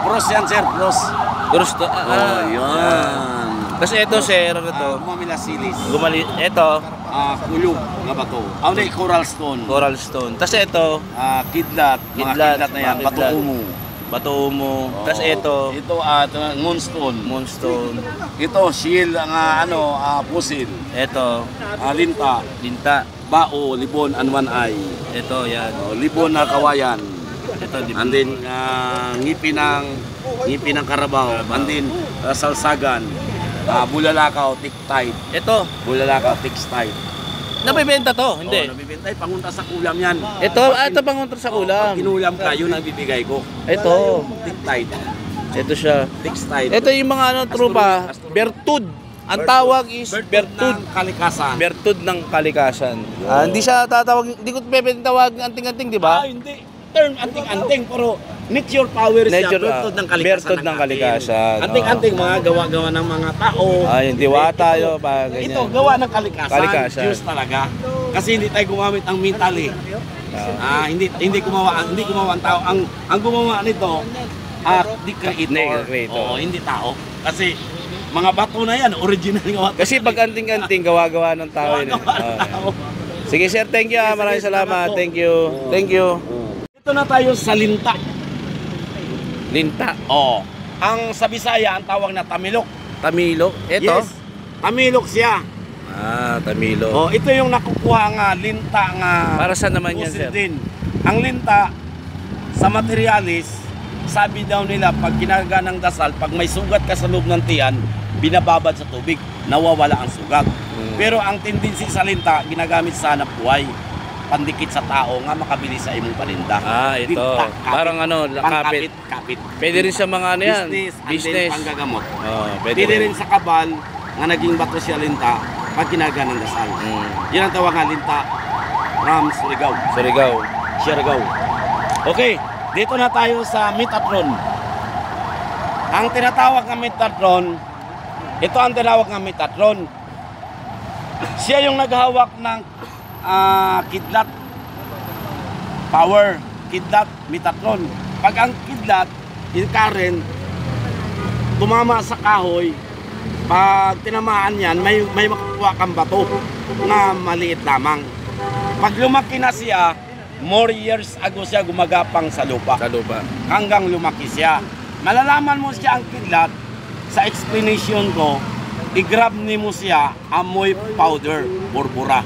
Cross yan, sir. Cross. Cross to. Yan. Tapos ito, sir, ano to? Gumamila silis. Ito, Kulog nga ba to? Hindi, coral stone. coral stone. Tapos ito, Kidlat. Mga Kidlat, kidlat na yan. mga Bato kidlat. umo. bato umo. Tapos ito, Ito, moonstone. moonstone. Ito, shield, pusil. Ito, Linta. linta. Bao, libon, and one eye. Ito, yan. Libon na kawayan. Ito, di ba? And then, ngipin ng karabaw. And then, salsagan. Bulalakaw, tick tide. Ito, Bulalakaw, tick tide. nabibenta to, hindi. Nabibintay, pangunta sa kulam yan. Ito panguntra sa Pag ulam. kinulam ka, yun ang bibigay ko. Ito, Tick tide. ito siya. Tick tide. Ito yung mga trupa, bertud. Ang tawag is bertud. ng kalikasan. Bertud ng kalikasan. Hindi siya tatawag, hindi ko tawag anting-anting, di ba? Hindi. Term anting-anting, pero nature power siya. Nature, Bertud ng kalikasan. bertud ng kalikasan. Anting-anting, mga gawa-gawa ng mga tao. Yung diwata yun, pa ganyan. Ito, gawa ng kalikasan. Kalikasan. Diyos talaga. Kasi hindi tayo gumamit ng mental eh. Hindi gumawa ang tao. Ang gumawa nito, the creator. Oo, hindi tao. Kasi mga bato na yan, original gawa. Kasi pag anting-anting, gawa-gawa ng tao yun. Sige sir, thank you. Maraming salamat. Thank you. Thank you. Ito na tayo sa linta. Linta. Ang sa Bisaya, ang tawag na tamilok. Tamilok. Ito? Yes, tamilok siya. Tamilok. Ito yung nakukuha nga linta nga. Para saan naman yan, pusil sir? din. Ang linta, sa materialis, sabi daw nila, pag ginagawa ng dasal, pag may sugat ka sa loob ng tiyan, binababad sa tubig, nawawala ang sugat. Pero ang tendency sa linta, ginagamit sa hanap buhay. Pandikit sa tao nga makabili sa imong paninda. Ito. Linta, kapit. Parang kapit. Kapit. Pwede rin sa mga ano yan. Business. Panggagamot. Pwede Pwede rin sa kabal, nga naging bato siya linta, pag ginagawa ng dasal. Yan ang tawag nga linta, Ram Surigao. Surigao. Okay, dito na tayo sa Metatron. Ang tinatawag ng Metatron, ito ang tinawag ng Metatron. Siya yung naghahawak ng kidlat power, kidlat, Metatron. Pag ang kidlat, yung current, tumama sa kahoy, pag tinamaan yan, may makukuha kang bato na maliit lamang. Pag lumaki na siya, more years ago siya gumagapang sa lupa. Hanggang lumaki siya. Malalaman mo siya ang kidlat, sa explanation ko, i-grab ni mo siya, amoy powder, burbura.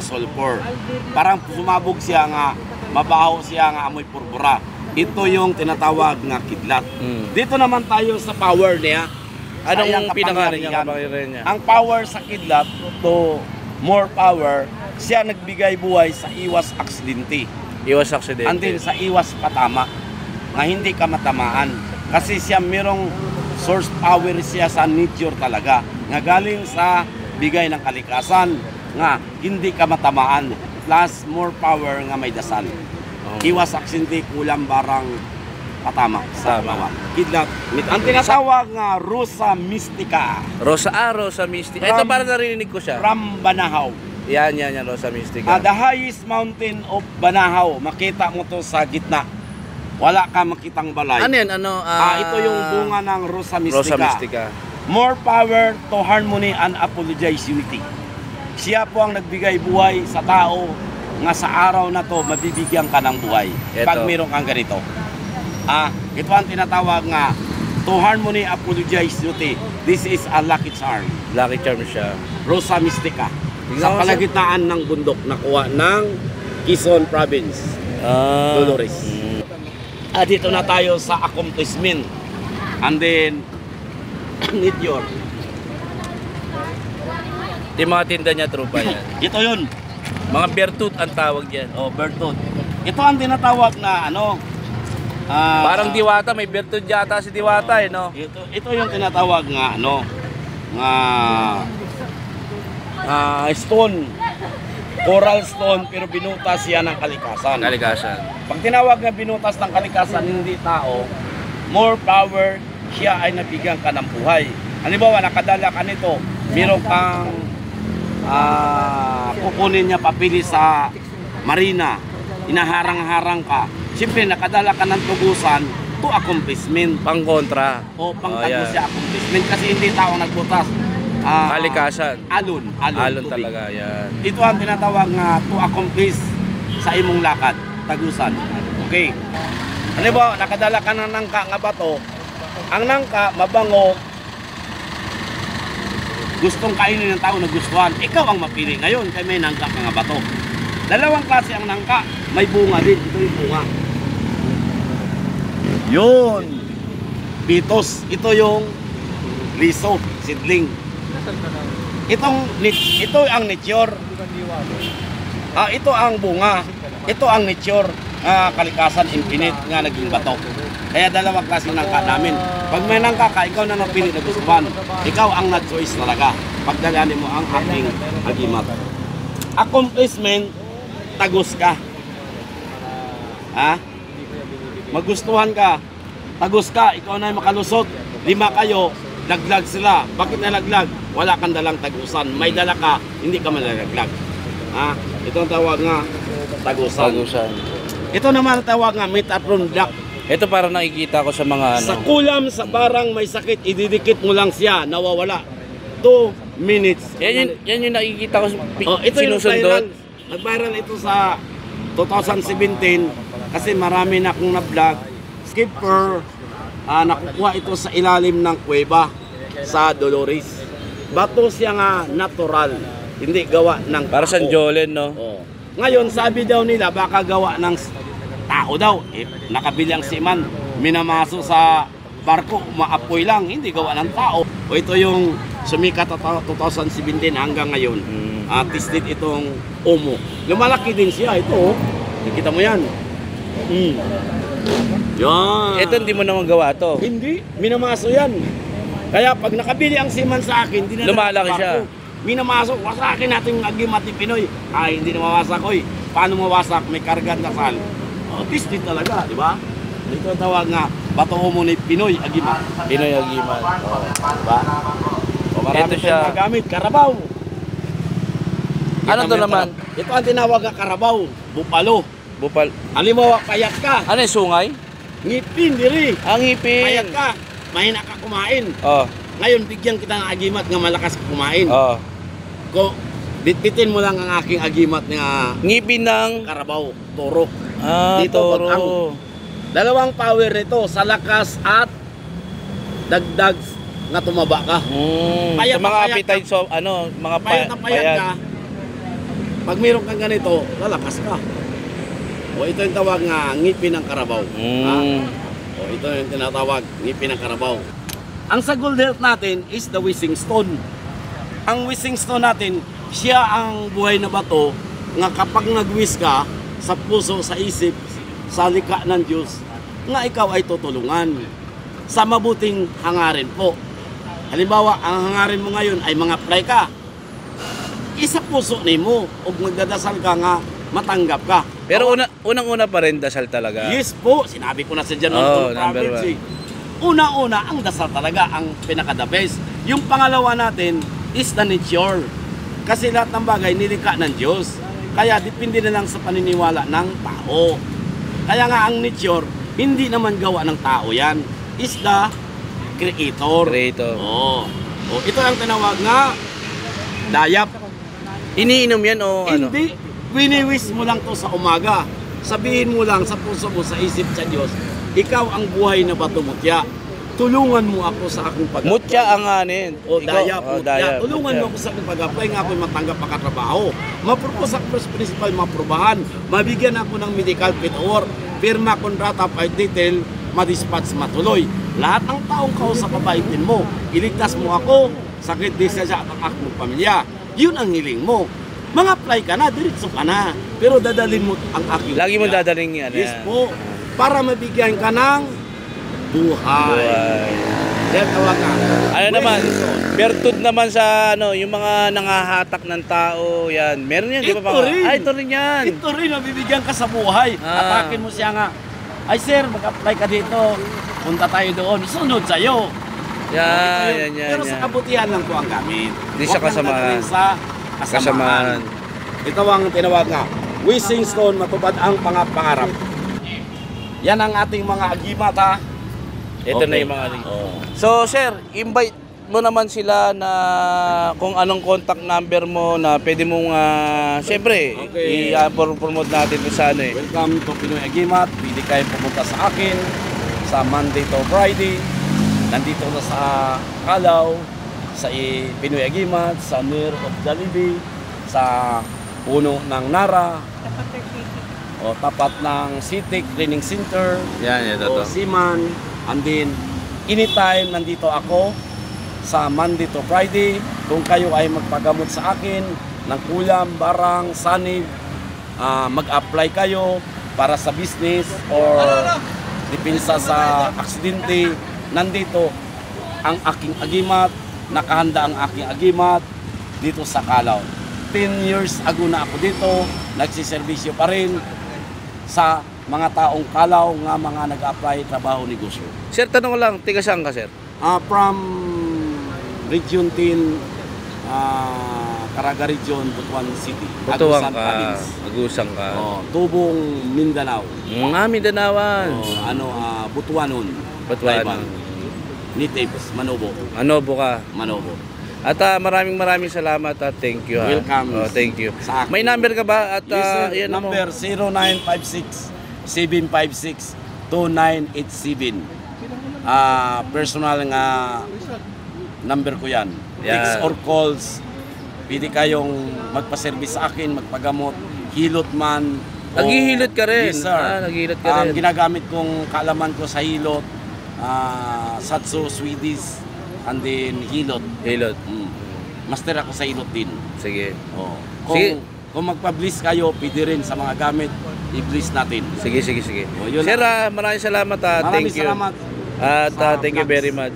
Sulfur. Parang sumabog siya nga, mabaho siya nga amoy purbura. Ito yung tinatawag na kidlat. Dito naman tayo sa power niya. Anong pinakapangyarihan niya? Ang power sa kidlat, to more power, siya nagbigay buhay sa iwas aksidente. Iwas aksidente. Andin sa iwas patama, na hindi ka matamaan. Kasi siya merong source power siya sa nature talaga, nga galing sa bigay ng kalikasan, nga hindi ka matamaan, plus more power nga may dasal. Iwas aksidente, kulang barang patama sa bawat kidlat. Ang tinatawag nga Rosa Mystica. Rosa Mystica. Ito para narinig ko siya. From Banahaw. Yan, Rosa Mystica. The highest mountain of Banahaw. Makita mo to sa gitna. Wala ka makitang balay. Ano yan? Ito yung bunga ng Rosa Mystica. Rosa Mystica. More power to harmony and apologize unity. Siya po ang nagbigay buhay sa tao nga sa araw na to mabibigyan ka ng buhay. Pag meron kang ganito. Ito ang tinatawag nga to harmony, apologize unity. This is a lucky charm. Lucky charm siya. Rosa Mystica. Sa kalagitnaan ng bundok nakuha ng Quezon Province. Dolores. Dito na tayo sa accomplishment. And then Meteor. Yung mga tinda niya, trupa yan. Ito yun. Mga bertud ang tawag yan. Bertud. Ito ang tinatawag na parang diwata, may bertud yata si diwata no? Ito yung tinatawag nga stone. Coral stone, pero binutas siya ng kalikasan. Pag tinawag na binutas ng kalikasan, hindi tao, more power, siya ay nabigyan ka ng buhay. Halimbawa, nakadala ka nito, meron kang kukunin niya papili sa marina, inaharang-harang ka. Siyempre, nakadala ka ng tubusan, to accomplishment. Pang-kontra. O pangtagos yan. siya accomplishment kasi hindi tao nagbutas. Kalikasan. Alon Alon tubig. talaga, yan. Ito ang tinatawag nga to accomplish sa imong lakad, tagusan. Okay. Ano ba, nakadala ka ng nangka nga bato, ang nangka, mabango, gustong kainin ng tao na gustuhan, ikaw ang mapili ngayon kay may nangka ka nga bato. Dalawang klase ang nangka, may bunga din, ito yung bunga. Yun. Pitos, ito yung liso, seedling. Ito ang nature. Ito ang bunga. Ito ang nature. Kalikasan infinite nga naging bato. Kaya dalawang klase nangka namin. Pag may nangka ka, ikaw na napili na gustuhan. Ikaw ang nag-choice talaga. Pagdalani mo ang aking agimat. Accomplishment, tagos ka. Magustuhan ka, tagos ka, ikaw na makalusot. 5 kayo, laglag sila. Bakit nalaglag? Wala kang dalang tagusan. May dala ka, hindi ka malalaglag. Ito ang tawag nga, tagusan. Ito naman ang tawag nga, metaproduct. Ito para nakikita ko sa mga Sa kulam, sa barang may sakit, ididikit mo lang siya, nawawala. 2 minutes. Yan yung nakikita ko Ito yung sinusundot. nag-viral ito sa 2017 kasi marami na akong na-vlog. Skipper, nakukuha ito sa ilalim ng kuweba sa Dolores. Bato siya nga natural, hindi gawa ng Para sa tao. Jolen, no? Ngayon, sabi daw nila, baka gawa ng tao daw. Nakabili ang siman, minamaso sa barko, maapoy lang, hindi gawa ng tao. Ito yung sumikat 2017 hanggang ngayon. Tested itong Omo. Lumalaki din siya, ito. Nakita mo yan. Yan. Ito hindi mo naman gawa to. Hindi, minamaso yan. Kaya pag nakabili ang siman sa akin, hindi na Lumalaki siya. Minamasok, wasakin natin yung agimat ni Pinoy. Hindi na mawasak ko. Paano mawasak? May karga ng dasal. Tested talaga, di ba? Ito ang tawag nga, bato mo ni Pinoy agimat. Pinoy agimat. Diba? Marami Ito siya. tayong magamit, karabaw. Ano to naman? Ito ang tinawag na karabaw, bupalo. Bupal. Halimbawa, payat ka, Ano yung sungay? ngipin, diri. Ang ngipin. Payat ka, mahina ka kumain. Ngayon, bigyan kita ng agimat nga malakas ka kumain. Bitbitin mo lang ang aking agimat nga Ngipin ng karabaw, toro. Dito, toro. pag dalawang power nito, sa lakas at dagdag nga tumaba ka. Sa Payat na mga payat appetite, mga Payat na payat ka, pag mayroon kang ganito, lalakas ka. Ito yung tawag nga ngipin ng karabaw. Ito yung tinatawag ngipin ng karabaw. Ang sa gold health natin is the wishing stone. Ang wishing stone natin, siya ang buhay na bato nga kapag nag-wish ka sa puso, sa isip, sa likha ng Diyos, nga ikaw ay tutulungan sa mabuting hangarin po. Halimbawa, ang hangarin mo ngayon ay mga fly ka. Isa puso nimo o magdadasal ka nga matanggap ka. Pero unang-una pa rin dasal talaga. Yes po, sinabi ko na sa John Province. Una-una, ang dasal talaga ang pinaka-the best. Yung pangalawa natin is the nature. Kasi lahat ng bagay nilikha ng Diyos. Kaya depende na lang sa paniniwala ng tao. Kaya nga ang nature, hindi naman gawa ng tao yan. Is the creator. Ito ang tinawag nga dayap. Iniinom yan o ano? Hindi. Wini-wish mo lang to sa umaga. Sabihin mo lang sa puso mo, sa isip sa Diyos, ikaw ang buhay na bato mutya. Tulungan mo ako sa aking pag-apply. Mutya ang anin. Dayap, mutya. Dayap. Tulungan mo ako sa aking pag-apply nga ako'y matanggap pagkatrabaho. Mapropose ako sa principal, maprobahan. Mabigyan ako ng medical fit or firma, kontrata, file detail, madispatch, matuloy. Lahat ng taong kausap papaitin mo. Iligtas mo ako, sakit di sa ang aking pamilya. Yun ang hiling mo. Mga-apply ka na, diretso ka na. Pero dadalhin mo ang aking Lagi mo dadaling yan. Yes po. Para mabigyan ka ng buhay. Yan tawag ka. Ano naman? Bertud naman sa yung mga nangahatak ng tao, yan. Meron yan, di ba? Ito rin. Ito rin yan. Ito rin, mabibigyan ka sa buhay. Atakin mo siya nga. Ay sir, mag-apply ka dito. Punta tayo doon. Sunod sa'yo. Yan. Pero sa kabutihan lang po ang gamit. Di sa kasamaan. Sa kasamaan. Ito ang tinawag nga, wishing stone, matupad ang pangarap. Yan ang ating mga agimat ha. Ito na Okay. yung mga Oo. So, sir, invite mo naman sila na kung anong contact number mo na pwede mong, siyempre, Okay. i-promote natin kung saan eh. Welcome to Pinoy Agimat. Pwede kayo pumunta sa akin sa Monday to Friday. Nandito na sa Calao, sa Pinoy Agimat, sa Near of Jollibee, sa puno ng Nara, o tapat ng City Cleaning Center, Yan, o Siman. And then, anytime nandito ako sa Monday to Friday. Kung kayo ay magpagamot sa akin ng kulam, barang, sanib, mag-apply kayo para sa business or depensa sa aksidente, nandito ang aking agimat, nakahanda ang aking agimat dito sa Calao. 10 years ago na ako dito, nagsiservisyo pa rin sa mga taong Calao nga mga nag-apply trabaho negosyo. Sir, tanong ko lang, tiga saan ka, sir? From Region 10, Caraga Region, Butuan City, Butuan Agusan ka, Province. Agusang ka. Tubong Mindanao. Mindanawan. Butuanon. Butuanon. Taiwan. Natives, Manobo. Manobo ka. Manobo. At maraming salamat at thank you. Welcome. Thank you. Sa akin. May number ka ba? At Yes, sir. yan mo. Number 0956-756-2987. Personal nga number ko yan. Yeah. Text or calls. Pwede kayong magpa-service sa akin, magpagamot, hilot man. o- Naghihilot ka rin. Yes, sir. Naghihilot ka rin. Ginagamit kong kaalaman ko sa hilot, Satso, Swedish, and then hilot. Hilot. Master ako sa hilot din. Sige. Oh. Sige. Kung magpa-bliss kayo, pwede rin sa mga gamit, i-bliss natin. Sige. Oh, yun Sir, maraming salamat. Maraming Thank you. salamat. At sa thank you vlogs. very much.